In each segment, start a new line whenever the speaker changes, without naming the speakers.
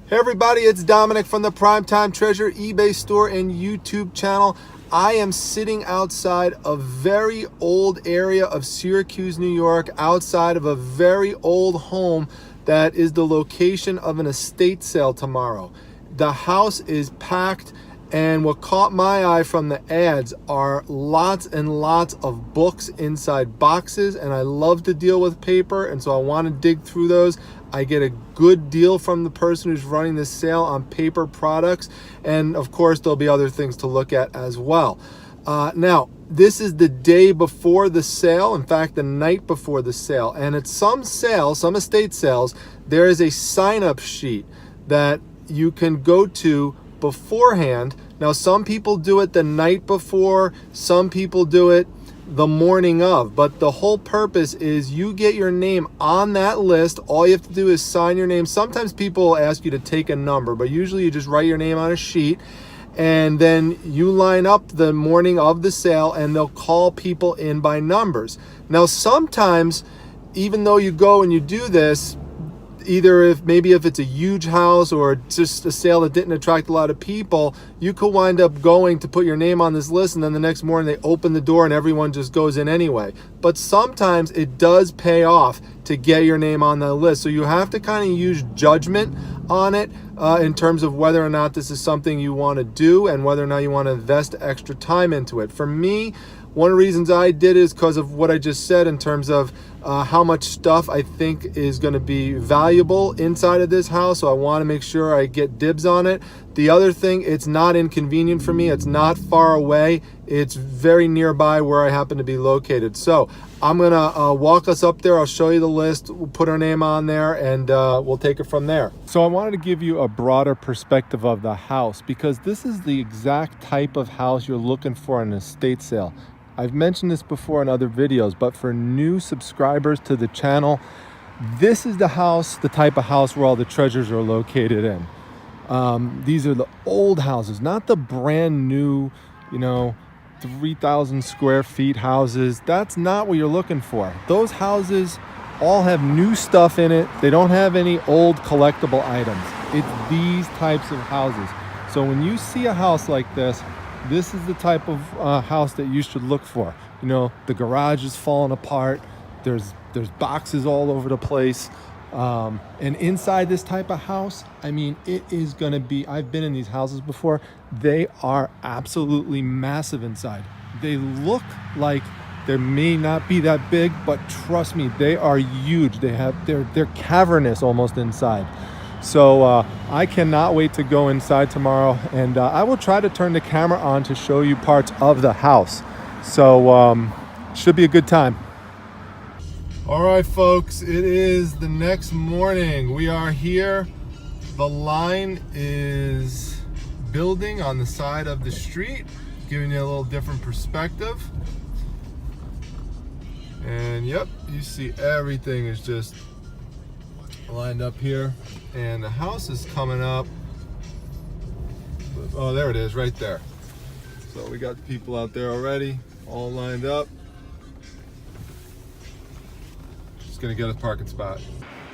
Hey everybody, it's Dominic from the Primetime Treasure eBay store and YouTube channel. I am sitting outside a very old area of Syracuse, New York, outside of a very old home that is the location of an estate sale tomorrow. The house is packed, and what caught my eye from the ads are lots and lots of books inside boxes, and I love to deal with paper, and so I want to dig through those. I get a good deal from the person who's running this sale on paper products, and of course there'll be other things to look at as well. Now, this is the day before the sale, in fact the night before the sale, and at some sales, some estate sales, there is a sign-up sheet that you can go to beforehand. Now, some people do it the night before, some people do it the morning of, but the whole purpose is you get your name on that list. All you have to do is sign your name. Sometimes people will ask you to take a number, but usually you just write your name on a sheet, and then you line up the morning of the sale and they'll call people in by numbers. Now, sometimes, even though you go and you do this, either if it's a huge house or just a sale that didn't attract a lot of people, you could wind up going to put your name on this list, and then the next morning they open the door and everyone just goes in anyway. But sometimes it does pay off to get your name on the list, so you have to kind of use judgment on it in terms of whether or not this is something you want to do and whether or not you want to invest extra time into it. For me, one of the reasons I did is because of what I just said in terms of how much stuff I think is going to be valuable inside of this house, so I want to make sure I get dibs on it. The other thing, it's not inconvenient for me. It's not far away. It's very nearby where I happen to be located. So I'm going to walk us up there. I'll show you the list. We'll put our name on there, and we'll take it from there. So I wanted to give you a broader perspective of the house, because this is the exact type of house you're looking for in an estate sale. I've mentioned this before in other videos, but for new subscribers to the channel, this is the house, the type of house where all the treasures are located in. These are the old houses, not the brand new, 3,000 square feet houses. That's not what you're looking for. Those houses all have new stuff in it. They don't have any old collectible items. It's these types of houses. So when you see a house like this is the type of house that you should look for. The garage is falling apart. There's boxes all over the place. And inside this type of house, it is going to be, I've been in these houses before. They are absolutely massive inside. They look like they may not be that big, but trust me, they are huge. They're cavernous almost inside. So I cannot wait to go inside tomorrow, and I will try to turn the camera on to show you parts of the house. So should be a good time. All right, folks, it is the next morning. We are here. The line is building on the side of the street, giving you a little different perspective. And yep, you see everything is just lined up here, and the house is coming up. Oh, there it is, right there. So we got people out there already, all lined up. Just gonna get a parking spot.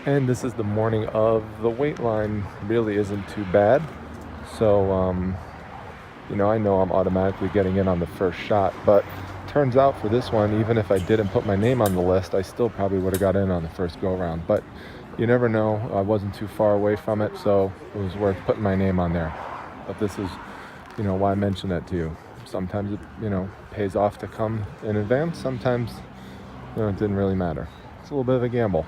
And this is the morning of. The wait line really isn't too bad. So, I know I'm automatically getting in on the first shot, but turns out for this one, even if I didn't put my name on the list, I still probably would have got in on the first go around. But you never know. I wasn't too far away from it, so it was worth putting my name on there. But this is, why I mention that to you. Sometimes it, pays off to come in advance. Sometimes, it didn't really matter. It's a little bit of a gamble.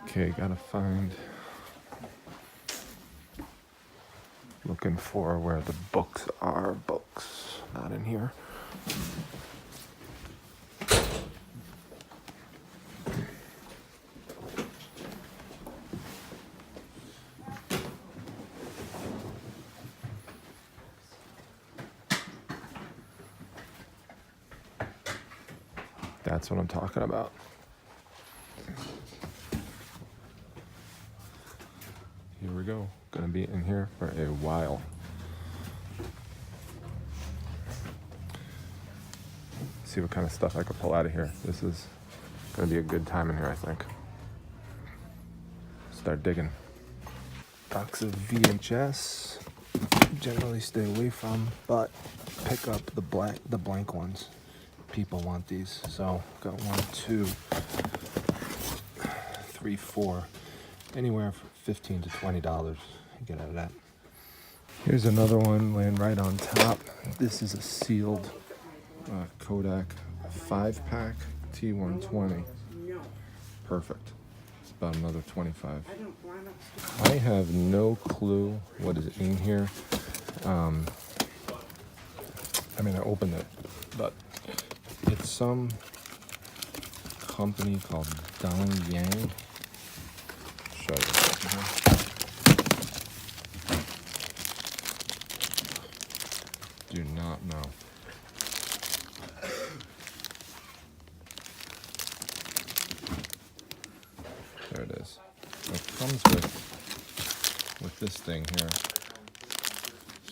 Okay, gotta find. Looking for where the books are. Books, not in here. That's what I'm talking about. Here we go. Gonna be in here for a while. See what kind of stuff I could pull out of here. This is gonna be a good time in here, I think. start digging. Box of VHS. Generally stay away from, but pick up the blank ones. People want these, so got 1, 2, 3, 4, anywhere from $15 to $20 you get out of that. Here's another one laying right on top. This is a sealed Kodak 5-pack T120. Perfect. It's about another 25. I have no clue what is in here. I mean, I opened it, but it's some company called Dong Yang. Show you. Do not know. There it is. So it comes with this thing here.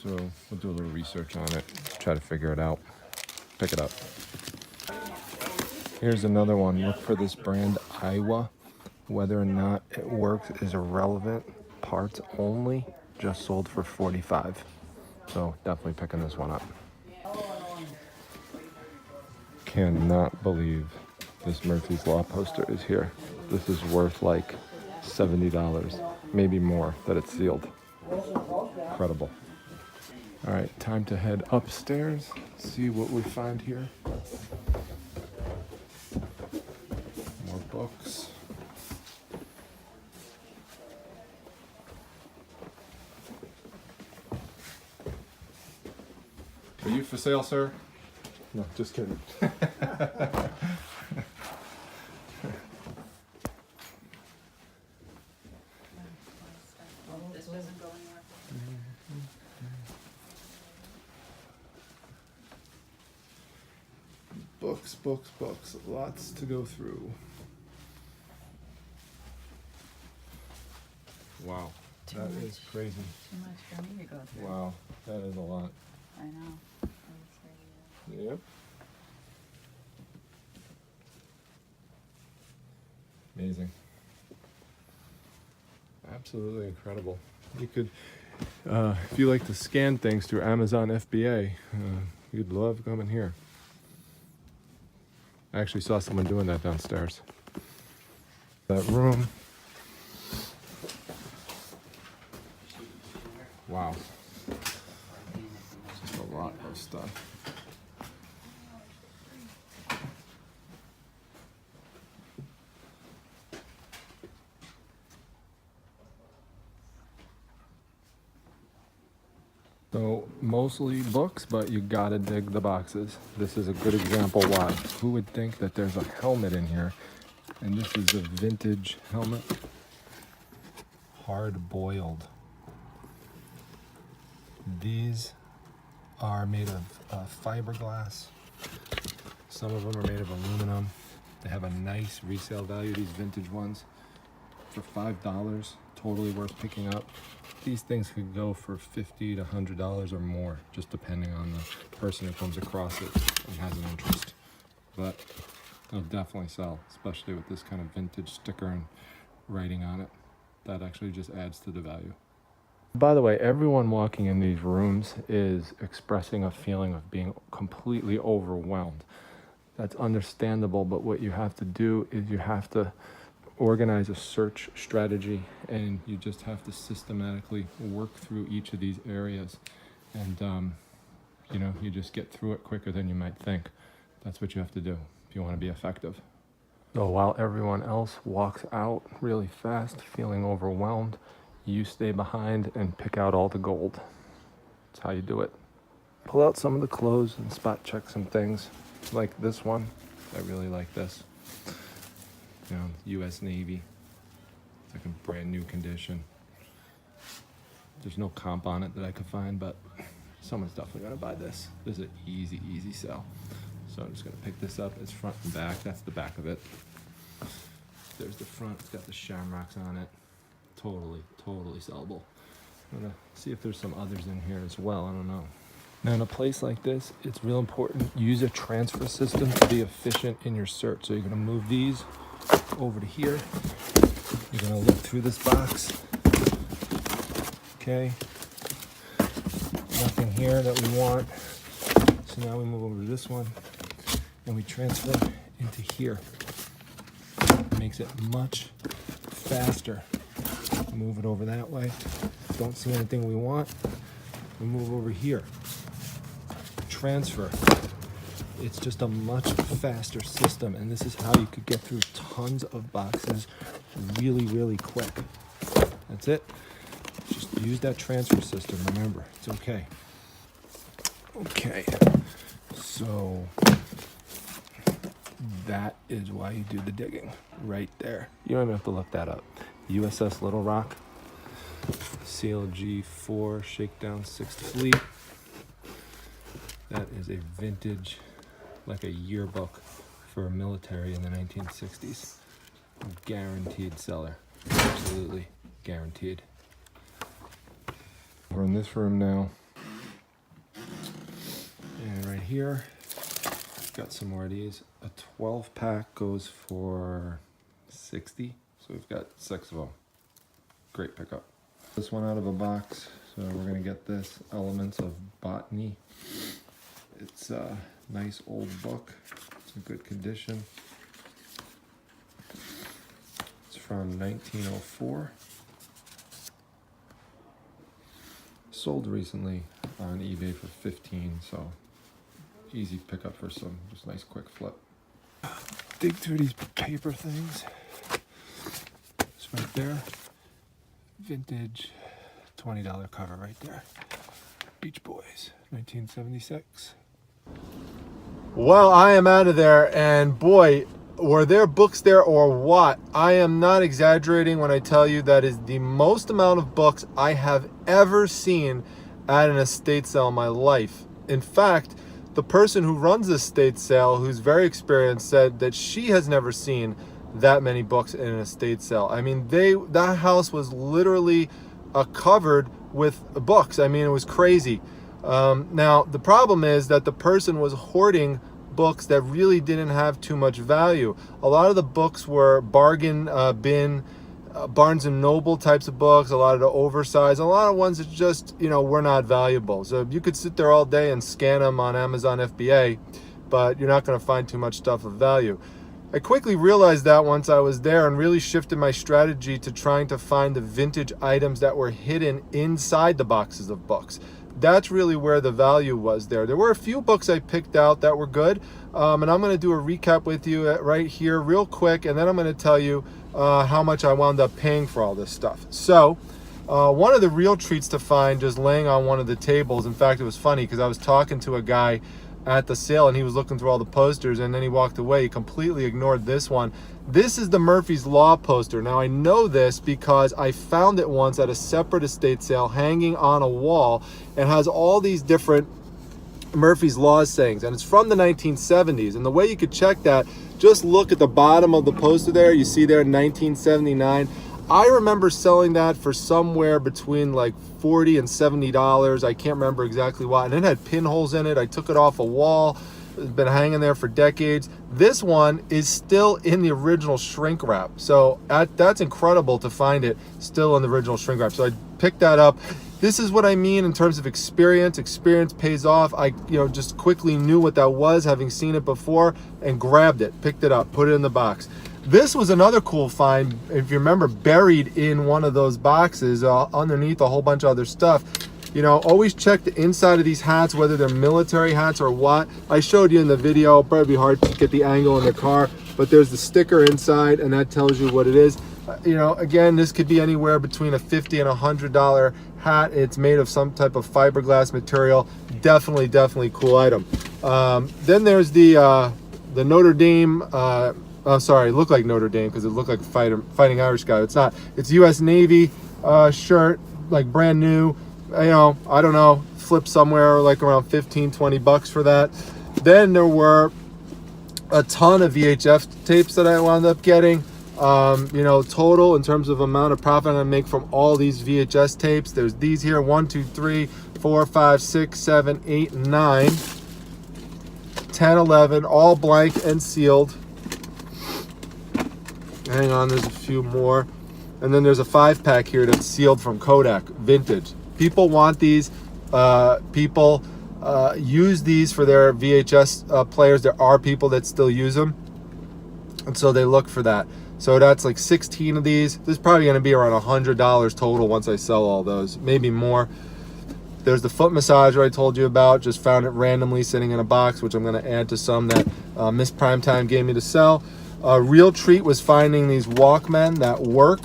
So we'll do a little research on it, try to figure it out, pick it up. Here's another one. Look for this brand Iowa. Whether or not it works is irrelevant. Parts only, just sold for $45. So definitely picking this one up. Cannot believe this Murphy's Law poster is here. This is worth like $70, maybe more, that it's sealed. Incredible. All right, time to head upstairs, see what we find here. More books. Are you for sale, sir? No, just kidding. Books, books, books. Lots to go through. Wow, that is crazy.
Too much for me to go through.
Wow, that is a lot.
I know. I would say,
Yep. Amazing. Absolutely incredible. You could, if you like to scan things through Amazon FBA, you'd love coming here. I actually saw someone doing that downstairs. That room. Wow. Just a lot of stuff. So mostly books, but you gotta dig the boxes. This is a good example why. Who would think that there's a helmet in here? And this is a vintage helmet. Hard boiled. These are made of fiberglass. Some of them are made of aluminum. They have a nice resale value, these vintage ones. For $5, totally worth picking up. These things could go for $50 to $100 or more, just depending on the person who comes across it and has an interest. But they'll definitely sell, especially with this kind of vintage sticker and writing on it. That actually just adds to the value. By the way, everyone walking in these rooms is expressing a feeling of being completely overwhelmed. That's understandable, but what you have to do is you have to organize a search strategy, and you just have to systematically work through each of these areas. And, you know, you just get through it quicker than you might think. That's what you have to do if you want to be effective. So while everyone else walks out really fast, feeling overwhelmed, you stay behind and pick out all the gold. That's how you do it. Pull out some of the clothes and spot check some things, like this one. I really like this. You know, U.S. Navy. It's like a brand new condition. There's no comp on it that I could find, but someone's definitely gonna buy this. This is an easy, easy sell. So I'm just gonna pick this up. It's front and back. That's the back of it. There's the front. It's got the shamrocks on it. Totally, totally sellable. I'm gonna see if there's some others in here as well. I don't know. Now in a place like this, it's real important. Use a transfer system to be efficient in your search. So you're gonna move these over to here. You're gonna look through this box. Okay. Nothing here that we want. So now we move over to this one and we transfer into here. It makes it much faster. Move it over that way. Don't see anything we want. We move over here. Transfer. It's just a much faster system, and this is how you could get through tons of boxes really, really quick. That's it. Just use that transfer system. Remember, it's okay. Okay, so that is why you do the digging right there. You don't even have to look that up. USS Little Rock, CLG 4 Shakedown 6th Fleet. That is a vintage, like a yearbook for a military in the 1960s. Guaranteed seller. Absolutely guaranteed. We're in this room now. And right here, got some more of these. A 12 pack goes for 60. So we've got 6 of them. Great pickup. This one out of a box. So we're gonna get this, Elements of Botany. It's a nice old book. It's in good condition. It's from 1904. Sold recently on eBay for 15, so easy pickup for some just nice quick flip. Dig through these paper things. It's right there. Vintage $20 cover right there. Beach Boys, 1976. Well, I am out of there, and boy, were there books there or what? I am not exaggerating when I tell you that is the most amount of books I have ever seen at an estate sale in my life. In fact, the person who runs the estate sale, who's very experienced, said that she has never seen that many books in an estate sale. I mean, that house was literally covered with books. I mean, it was crazy. Now, the problem is that the person was hoarding books that really didn't have too much value. A lot of the books were bargain bin, Barnes and Noble types of books, a lot of the oversized, a lot of ones that just, were not valuable. So you could sit there all day and scan them on Amazon FBA, but you're not going to find too much stuff of value. I quickly realized that once I was there and really shifted my strategy to trying to find the vintage items that were hidden inside the boxes of books. That's really where the value was there. There were a few books I picked out that were good, and I'm going to do a recap with you right here real quick, and then I'm going to tell you how much I wound up paying for all this stuff. So one of the real treats to find just laying on one of the tables, in fact, it was funny because I was talking to a guy at the sale and he was looking through all the posters, and then he walked away. He completely ignored this one. This is the Murphy's Law poster. Now I know this because I found it once at a separate estate sale hanging on a wall, and has all these different Murphy's Law sayings, and it's from the 1970s. And the way you could check that, just look at the bottom of the poster there. You see there 1979. I remember selling that for somewhere between like $40 and $70. I can't remember exactly why. And it had pinholes in it. I took it off a wall. It's been hanging there for decades. This one is still in the original shrink wrap. So that's incredible to find it still in the original shrink wrap. So I picked that up. This is what I mean in terms of experience. Experience pays off. I just quickly knew what that was, having seen it before, and grabbed it, picked it up, put it in the box. This was another cool find, if you remember, buried in one of those boxes underneath a whole bunch of other stuff. Always check the inside of these hats, whether they're military hats or what. I showed you in the video. It'll probably be hard to get the angle in the car, but there's the sticker inside, and that tells you what it is. Again, this could be anywhere between a $50 and $100 hat. It's made of some type of fiberglass material. Definitely cool item. Then there's the Notre Dame. Sorry, it looked like Notre Dame because it looked like Fighting Irish guy. It's not. It's U.S. Navy shirt, like brand new. I don't know, flip somewhere like around 15, 20 bucks for that. Then there were a ton of VHF tapes that I wound up getting. Total in terms of amount of profit I'm gonna make from all these VHS tapes. There's these here, 1, 2, 3, 4, 5, 6, 7, 8, 9, 10, 11, all blank and sealed. Hang on, there's a few more. And then there's a 5-pack here that's sealed from Kodak, vintage. People want these. People use these for their VHS players. There are people that still use them, and so they look for that. So that's like 16 of these. This is probably going to be around $100 total once I sell all those, maybe more. There's the foot massager I told you about. Just found it randomly sitting in a box, which I'm going to add to some that Miss Primetime gave me to sell. A real treat was finding these Walkmen that work.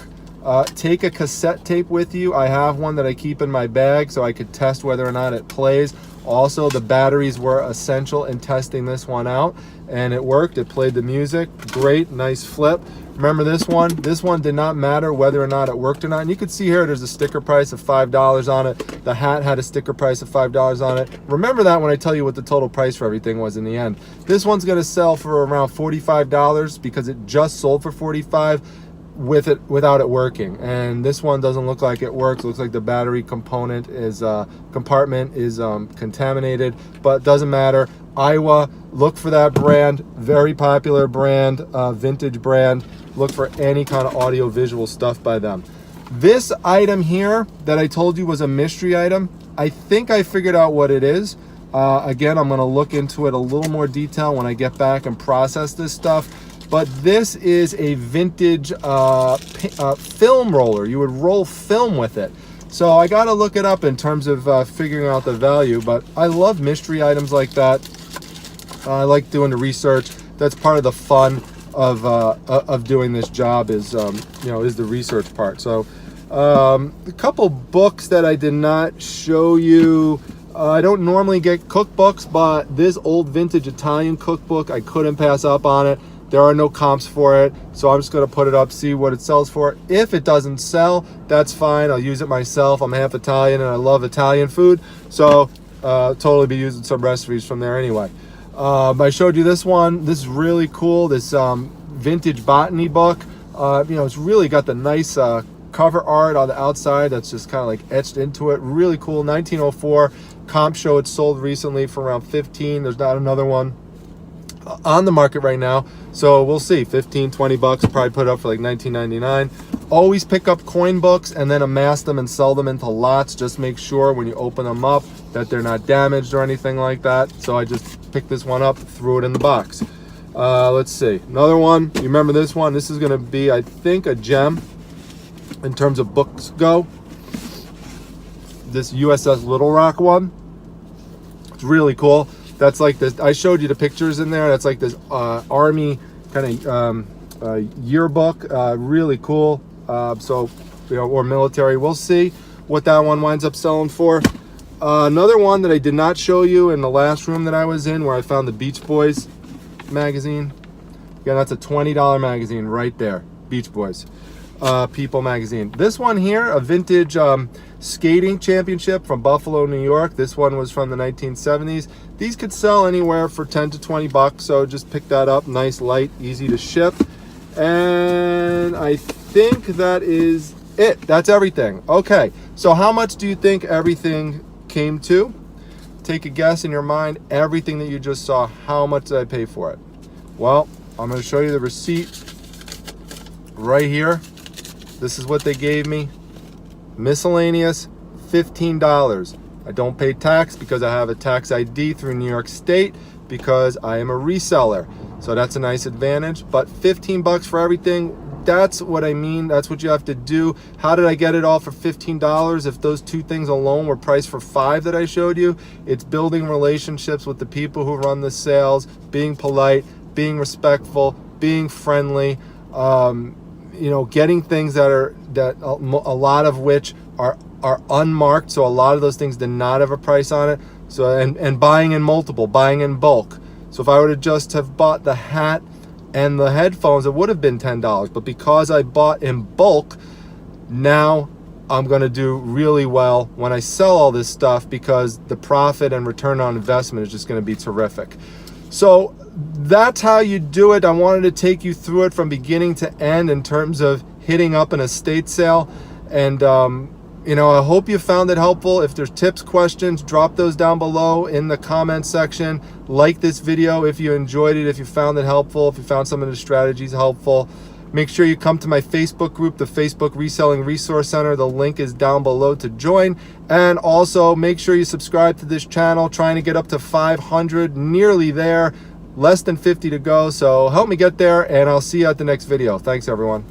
Take a cassette tape with you. I have one that I keep in my bag so I could test whether or not it plays. Also, the batteries were essential in testing this one out, and it worked. It played the music. Great, nice flip. Remember this one? This one did not matter whether or not it worked or not. And you can see here there's a sticker price of $5 on it. The hat had a sticker price of $5 on it. Remember that when I tell you what the total price for everything was in the end. This one's going to sell for around $45 because it just sold for $45 without it working. And this one doesn't look like it works. It looks like the battery component is compartment is contaminated, but doesn't matter. Iowa, look for that brand. Very popular brand, vintage brand. Look for any kind of audio visual stuff by them. This item here that I told you was a mystery item, I think I figured out what it is. Again, I'm going to look into it a little more detail when I get back and process this stuff. But this is a vintage film roller. You would roll film with it. So I got to look it up in terms of figuring out the value. But I love mystery items like that. I like doing the research. That's part of the fun of doing this job is the research part. So a couple books that I did not show you. I don't normally get cookbooks, but this old vintage Italian cookbook, I couldn't pass up on it. There are no comps for it, so I'm just going to put it up, see what it sells for. If it doesn't sell, that's fine. I'll use it myself. I'm half Italian, and I love Italian food, so totally be using some recipes from there anyway. I showed you this one. This is really cool, this vintage botany book. It's really got the nice cover art on the outside that's just kind of like etched into it. Really cool, 1904. Comp show it sold recently for around $15. There's not another one on the market right now, so we'll see. $15-20 bucks, probably put it up for like $19.99. Always pick up coin books and then amass them and sell them into lots. Just make sure when you open them up that they're not damaged or anything like that. So I just picked this one up, threw it in the box. Let's see, another one. You remember this one? This is going to be, I think, a gem in terms of books go. This USS Little Rock one. It's really cool. That's like this. I showed you the pictures in there. That's like this army kind of yearbook. Really cool. Or military. We'll see what that one winds up selling for. Another one that I did not show you in the last room that I was in, where I found the Beach Boys magazine. Again, that's a $20 magazine right there. Beach Boys. People magazine. This one here, a vintage skating championship from Buffalo, New York. This one was from the 1970s. These could sell anywhere for 10 to 20 bucks, so just pick that up. Nice, light, easy to ship. And I think that is it. That's everything. Okay, so how much do you think everything came to? Take a guess in your mind. Everything that you just saw, how much did I pay for it? Well, I'm going to show you the receipt right here. This is what they gave me. Miscellaneous, $15. I don't pay tax because I have a tax ID through New York State because I am a reseller. So that's a nice advantage. But 15 bucks for everything, that's what I mean. That's what you have to do. How did I get it all for $15 if those two things alone were priced for $5 that I showed you? It's building relationships with the people who run the sales, being polite, being respectful, being friendly, getting things that a lot of which are unmarked, so a lot of those things did not have a price on it. So and buying in multiple, buying in bulk. So if I would have just have bought the hat and the headphones, it would have been $10. But because I bought in bulk, now I'm going to do really well when I sell all this stuff because the profit and return on investment is just going to be terrific. So that's how you do it. I wanted to take you through it from beginning to end in terms of hitting up an estate sale. And, I hope you found it helpful. If there's tips, questions, drop those down below in the comment section. Like this video if you enjoyed it, if you found it helpful, if you found some of the strategies helpful. Make sure you come to my Facebook group, the Facebook Reselling Resource Center. The link is down below to join. And also make sure you subscribe to this channel, trying to get up to 500, nearly there, less than 50 to go. So help me get there, and I'll see you at the next video. Thanks, everyone.